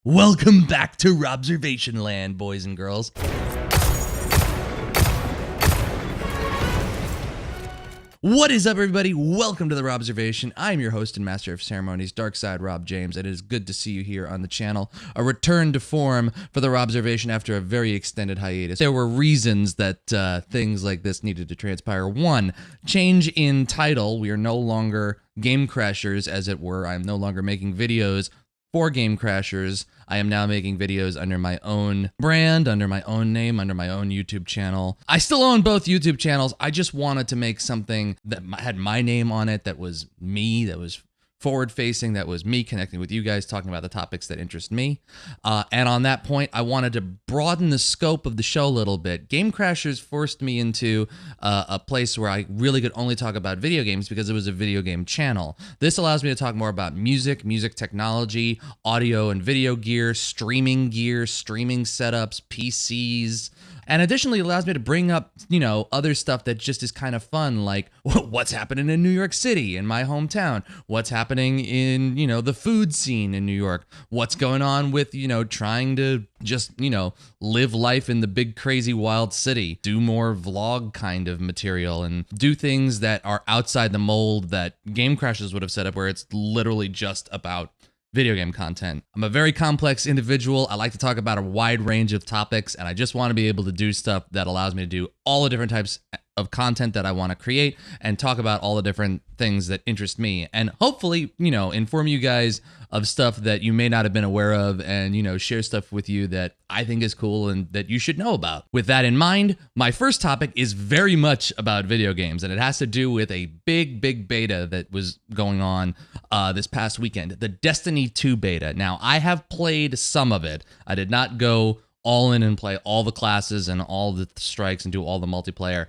Welcome back to Robservation land, boys and girls. What is up, everybody? Welcome to the Robservation. I'm your host and master of ceremonies, DarkSideRob James, and it is good to see you here on the channel. A return to form for the Robservation after a very extended hiatus. There were reasons that things like this needed to transpire. One, change in title. We are no longer Game Crashers, as it were. I'm no longer making videos for Game Crashers. I am now making videos under my own brand, under my own name, under my own YouTube channel. I still own both YouTube channels. I just wanted to make something that had my name on it, that was me, that was forward-facing, that was me connecting with you guys, talking about the topics that interest me. And on that point, I wanted to broaden the scope of the show a little bit. Game Crashers forced me into a place where I really could only talk about video games because it was a video game channel. This allows me to talk more about music technology, audio and video gear, streaming setups, PCs. And additionally, it allows me to bring up, other stuff that just is kind of fun, like what's happening in New York City, in my hometown, what's happening in, the food scene in New York, what's going on with, trying to just, live life in the big, crazy, wild city, do more vlog kind of material, and do things that are outside the mold that Game Crashers would have set up, where it's literally just about video game content. I'm a very complex individual. I like to talk about a wide range of topics, and I just want to be able to do stuff that allows me to do all the different types of content that I want to create and talk about all the different things that interest me, and hopefully, inform you guys of stuff that you may not have been aware of, and, share stuff with you that I think is cool and that you should know about. With that in mind, my first topic is very much about video games, and it has to do with a big beta that was going on this past weekend, the Destiny 2 beta. Now, I have played some of it. I did not go all in and play all the classes and all the strikes and do all the multiplayer.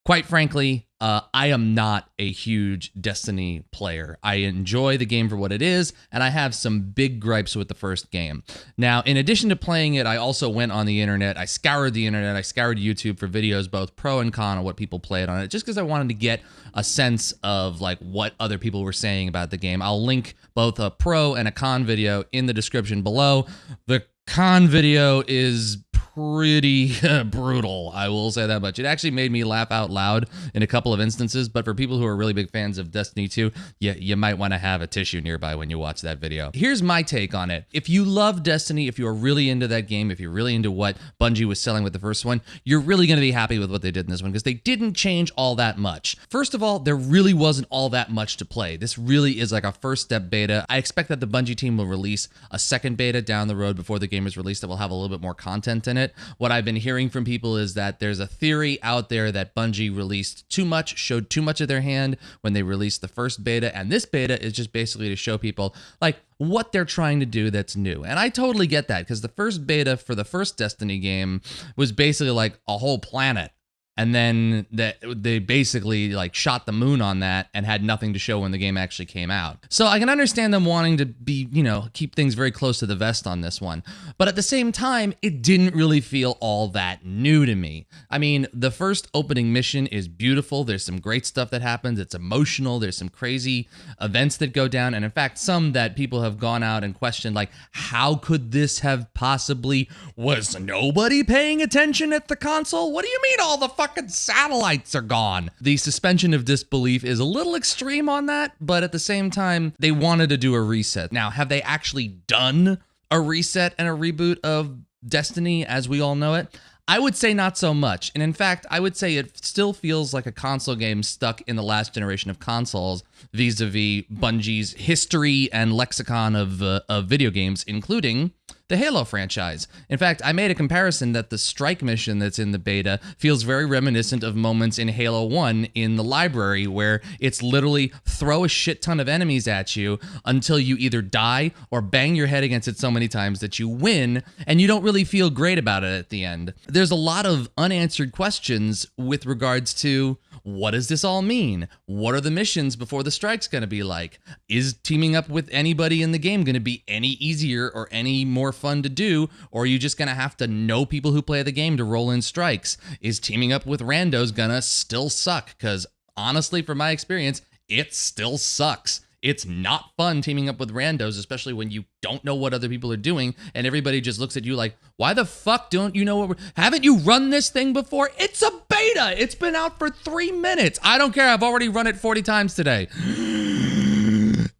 Quite frankly, I am not a huge Destiny player. I enjoy the game for what it is, and I have some big gripes with the first game. Now, in addition to playing it, I also went on the internet. I scoured the internet. I scoured YouTube for videos, both pro and con, on what people played on it, just because I wanted to get a sense of what other people were saying about the game. I'll link both a pro and a con video in the description below. The con video is pretty brutal, I will say that much. It actually made me laugh out loud in a couple of instances, but for people who are really big fans of Destiny 2, you might want to have a tissue nearby when you watch that video. Here's my take on it. If you love Destiny, if you are really into that game, if you're really into what Bungie was selling with the first one, you're really going to be happy with what they did in this one, because they didn't change all that much. First of all, there really wasn't all that much to play. This really is like a first step beta. I expect that the Bungie team will release a second beta down the road before the game is released that will have a little bit more content in it. What I've been hearing from people is that there's a theory out there that Bungie released too much, showed too much of their hand when they released the first beta, and this beta is just basically to show people what they're trying to do that's new. And I totally get that, because the first beta for the first Destiny game was basically like a whole planet. And then they basically shot the moon on that and had nothing to show when the game actually came out. So I can understand them wanting to be, keep things very close to the vest on this one. But at the same time, it didn't really feel all that new to me. I mean, the first opening mission is beautiful. There's some great stuff that happens. It's emotional. There's some crazy events that go down. And in fact, some that people have gone out and questioned, how could this have possibly, was nobody paying attention at the console? What do you mean all the fucking satellites are gone? The suspension of disbelief is a little extreme on that, but at the same time, they wanted to do a reset. Now, have they actually done a reset and a reboot of Destiny as we all know it? I would say not so much. And in fact, I would say it still feels like a console game stuck in the last generation of consoles vis-a-vis Bungie's history and lexicon of video games, including the Halo franchise. In fact, I made a comparison that the strike mission that's in the beta feels very reminiscent of moments in Halo 1 in the library, where it's literally throw a shit ton of enemies at you until you either die or bang your head against it so many times that you win, and you don't really feel great about it at the end. There's a lot of unanswered questions with regards to, what does this all mean? What are the missions before the strike's going to be like? Is teaming up with anybody in the game going to be any easier or any more fun to do? Or are you just going to have to know people who play the game to roll in strikes? Is teaming up with randos going to still suck? Because honestly, from my experience, it still sucks. It's not fun teaming up with randos, especially when you don't know what other people are doing and everybody just looks at you like, why the fuck don't you know haven't you run this thing before? It's a beta. It's been out for 3 minutes. I don't care. I've already run it 40 times today.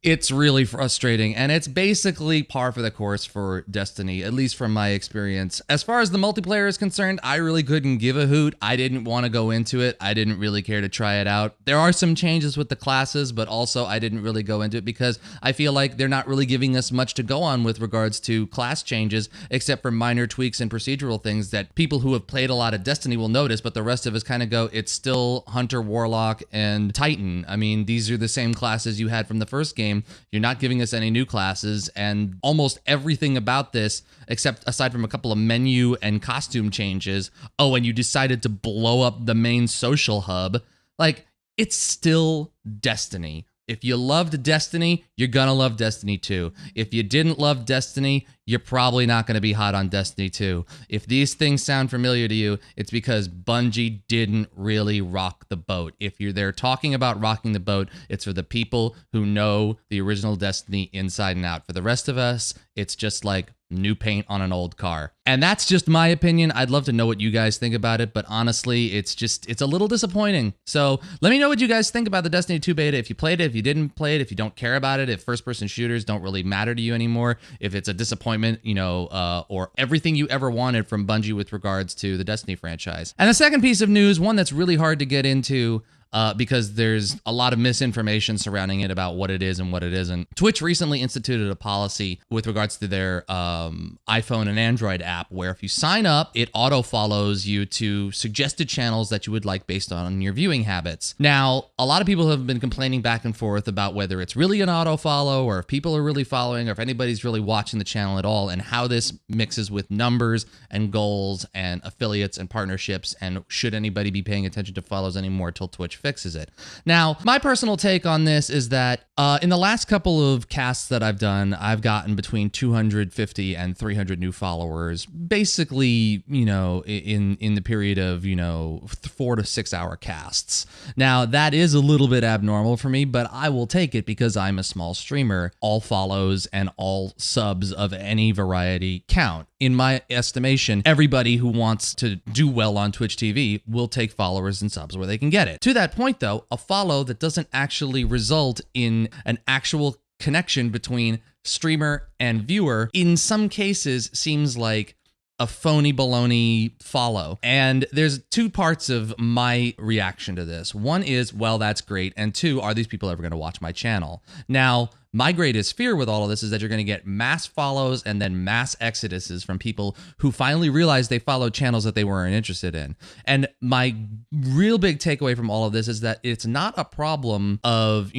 It's really frustrating, and it's basically par for the course for Destiny, at least from my experience. As far as the multiplayer is concerned, I really couldn't give a hoot. I didn't want to go into it. I didn't really care to try it out. There are some changes with the classes, but also I didn't really go into it because I feel like they're not really giving us much to go on with regards to class changes, except for minor tweaks and procedural things that people who have played a lot of Destiny will notice, but the rest of us kind of go, it's still Hunter, Warlock, and Titan. I mean, these are the same classes you had from the first game. You're not giving us any new classes, and almost everything about this, except aside from a couple of menu and costume changes, oh, and you decided to blow up the main social hub, like, it's still Destiny. If you loved Destiny, you're gonna love Destiny 2. If you didn't love Destiny, you're probably not gonna be hot on Destiny 2. If these things sound familiar to you, it's because Bungie didn't really rock the boat. If you're there talking about rocking the boat, it's for the people who know the original Destiny inside and out. For the rest of us, it's just like new paint on an old car. And that's just my opinion. I'd love to know what you guys think about it, but honestly, it's a little disappointing. So let me know what you guys think about the Destiny 2 beta. If you played it, if you didn't play it, if you don't care about it, if first-person shooters don't really matter to you anymore, if it's a disappointment, or everything you ever wanted from Bungie with regards to the Destiny franchise. And the second piece of news, one that's really hard to get into, because there's a lot of misinformation surrounding it about what it is and what it isn't. Twitch recently instituted a policy with regards to their iPhone and Android app where if you sign up, it auto-follows you to suggested channels that you would like based on your viewing habits. Now, a lot of people have been complaining back and forth about whether it's really an auto-follow or if people are really following or if anybody's really watching the channel at all and how this mixes with numbers and goals and affiliates and partnerships and should anybody be paying attention to follows anymore till Twitch fixes it. Now, my personal take on this is that in the last couple of casts that I've done, I've gotten between 250 and 300 new followers, basically, in the period of, 4 to 6 hour casts. Now, that is a little bit abnormal for me, but I will take it because I'm a small streamer. All follows and all subs of any variety count. In my estimation, everybody who wants to do well on Twitch TV will take followers and subs where they can get it. To that point, though, a follow that doesn't actually result in an actual connection between streamer and viewer, in some cases, seems like a phony baloney follow. And there's two parts of my reaction to this. One is, well, that's great. And two, are these people ever going to watch my channel? Now, my greatest fear with all of this is that you're going to get mass follows and then mass exoduses from people who finally realize they followed channels that they weren't interested in. And my real big takeaway from all of this is that it's not a problem of,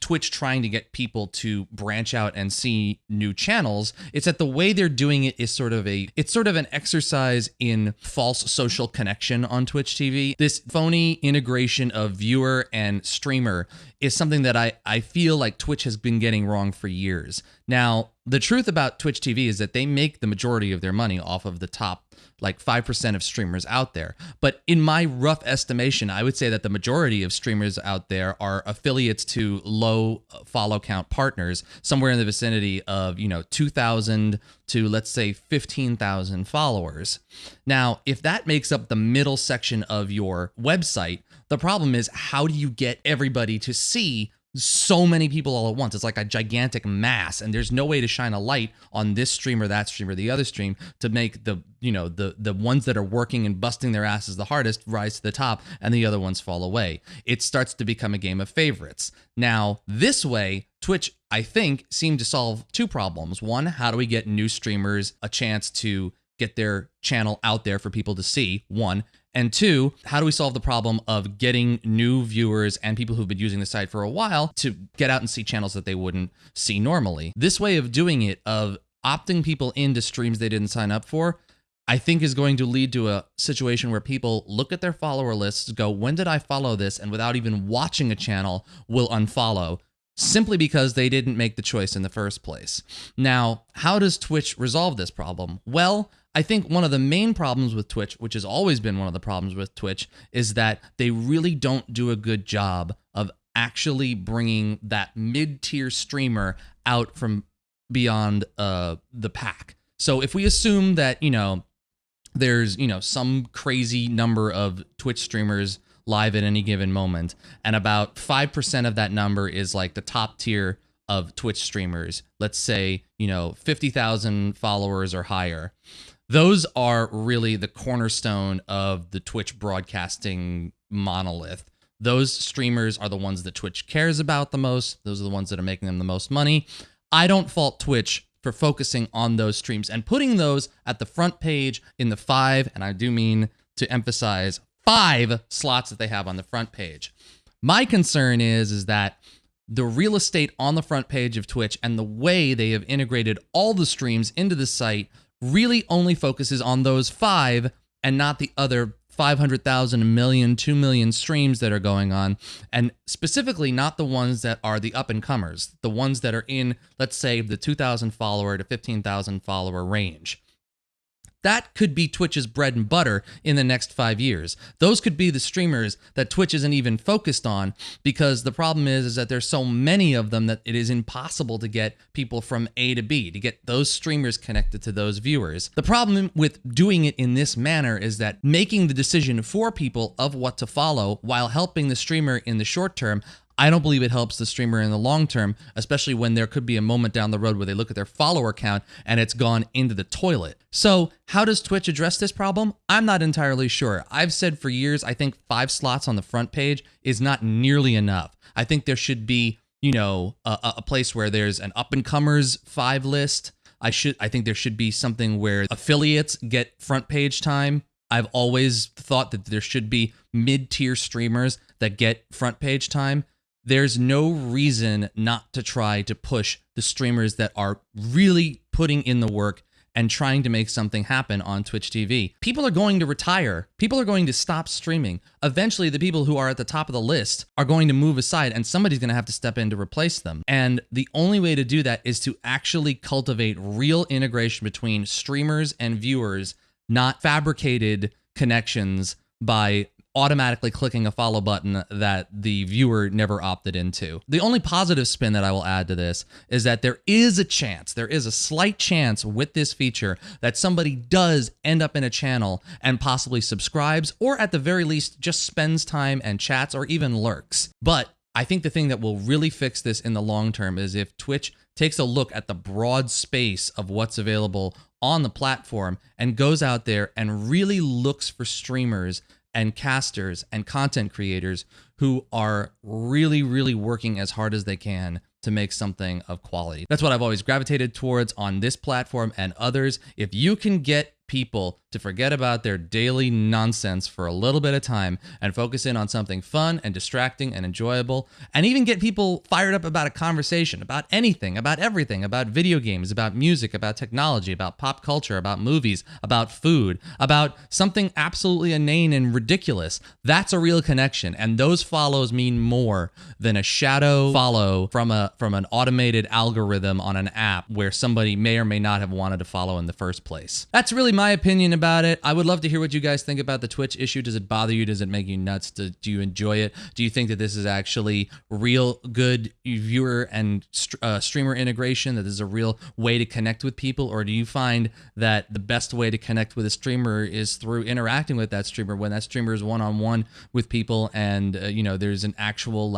Twitch trying to get people to branch out and see new channels. It's that the way they're doing it is sort of an exercise in false social connection on Twitch TV. This phony integration of viewer and streamer is something that I feel like Twitch has been getting wrong for years. Now, the truth about Twitch TV is that they make the majority of their money off of the top, 5% of streamers out there. But in my rough estimation, I would say that the majority of streamers out there are affiliates to low follow count partners, somewhere in the vicinity of, 2,000 to, let's say, 15,000 followers. Now, if that makes up the middle section of your website, the problem is, how do you get everybody to see so many people all at once? It's like a gigantic mass, and there's no way to shine a light on this stream or that stream or the other stream to make the ones that are working and busting their asses the hardest rise to the top and the other ones fall away. It starts to become a game of favorites. Now, this way, Twitch, I think, seemed to solve two problems. One, how do we get new streamers a chance to get their channel out there for people to see? One. And two, how do we solve the problem of getting new viewers and people who've been using the site for a while to get out and see channels that they wouldn't see normally? This way of doing it, of opting people into streams they didn't sign up for, I think is going to lead to a situation where people look at their follower lists, go, when did I follow this? And without even watching a channel, will unfollow, simply because they didn't make the choice in the first place. Now, how does Twitch resolve this problem? Well, I think one of the main problems with Twitch, which has always been one of the problems with Twitch, is that they really don't do a good job of actually bringing that mid-tier streamer out from beyond the pack. So if we assume that, there's, some crazy number of Twitch streamers live at any given moment, and about 5% of that number is like the top tier of Twitch streamers, let's say, 50,000 followers or higher. Those are really the cornerstone of the Twitch broadcasting monolith. Those streamers are the ones that Twitch cares about the most. Those are the ones that are making them the most money. I don't fault Twitch for focusing on those streams and putting those at the front page in the 5, and I do mean to emphasize 5 slots that they have on the front page. My concern is that the real estate on the front page of Twitch and the way they have integrated all the streams into the site really only focuses on those 5 and not the other 500,000, 1 million, 2 million streams that are going on, and specifically not the ones that are the up-and-comers, the ones that are in, let's say, the 2,000 follower to 15,000 follower range. That could be Twitch's bread and butter in the next 5 years. Those could be the streamers that Twitch isn't even focused on, because the problem is that there's so many of them that it is impossible to get people from A to B, to get those streamers connected to those viewers. The problem with doing it in this manner is that making the decision for people of what to follow while helping the streamer in the short term, I don't believe it helps the streamer in the long term, especially when there could be a moment down the road where they look at their follower count and it's gone into the toilet. So how does Twitch address this problem? I'm not entirely sure. I've said for years, I think 5 slots on the front page is not nearly enough. I think there should be, a place where there's an up-and-comers 5 list. I think there should be something where affiliates get front page time. I've always thought that there should be mid-tier streamers that get front page time. There's no reason not to try to push the streamers that are really putting in the work and trying to make something happen on Twitch TV. People are going to retire. People are going to stop streaming. Eventually, the people who are at the top of the list are going to move aside, and somebody's going to have to step in to replace them. And the only way to do that is to actually cultivate real integration between streamers and viewers, not fabricated connections by automatically clicking a follow button that the viewer never opted into. The only positive spin that I will add to this is that there is a slight chance with this feature that somebody does end up in a channel and possibly subscribes, or at the very least just spends time and chats or even lurks. But I think the thing that will really fix this in the long term is if Twitch takes a look at the broad space of what's available on the platform and goes out there and really looks for streamers and casters and content creators who are really, really working as hard as they can to make something of quality. That's what I've always gravitated towards on this platform and others. If you can get people to forget about their daily nonsense for a little bit of time and focus in on something fun and distracting and enjoyable, and even get people fired up about a conversation, about anything, about everything, about video games, about music, about technology, about pop culture, about movies, about food, about something absolutely inane and ridiculous, that's a real connection. And those follows mean more than a shadow follow from an automated algorithm on an app where somebody may or may not have wanted to follow in the first place. That's really my opinion about it. I would love to hear what you guys think about the Twitch issue. Does it bother you? Does it make you nuts? Do you enjoy it? Do you think that this is actually real good viewer and streamer integration, that this is a real way to connect with people? Or do you find that the best way to connect with a streamer is through interacting with that streamer, when that streamer is one-on-one with people and, there's an actual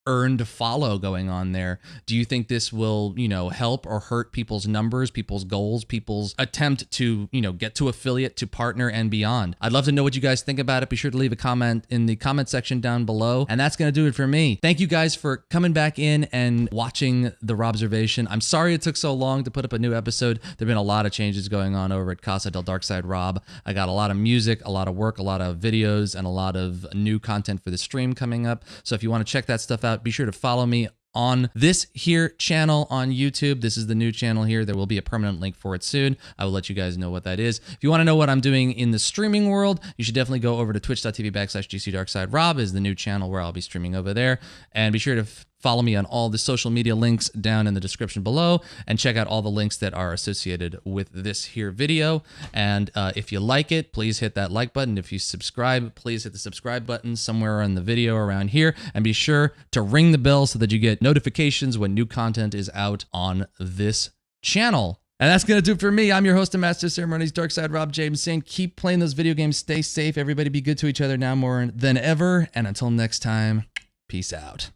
earned follow going on there? Do you think this will, help or hurt people's numbers, people's goals, people's attempt to, get to affiliate, to partner and beyond? I'd love to know what you guys think about it. Be sure to leave a comment in the comment section down below. And that's going to do it for me. Thank you guys for coming back in and watching the Robservation. I'm sorry it took so long to put up a new episode. There've been a lot of changes going on over at Casa del DarkSideRob. I got a lot of music, a lot of work, a lot of videos, and a lot of new content for the stream coming up. So if you want to check that stuff out, be sure to follow me on this here channel on YouTube. This is the new channel here. There will be a permanent link for it soon. I will let you guys know what that is. If you want to know what I'm doing in the streaming world, you should definitely go over to twitch.tv/GCDarksideRob is the new channel where I'll be streaming over there. And be sure to Follow me on all the social media links down in the description below, and check out all the links that are associated with this here video. And if you like it, please hit that like button. If you subscribe, please hit the subscribe button somewhere on the video around here, and be sure to ring the bell so that you get notifications when new content is out on this channel. And that's going to do it for me. I'm your host and master of ceremonies, DarkSideRob James, saying keep playing those video games, stay safe, everybody be good to each other now more than ever, and until next time, peace out.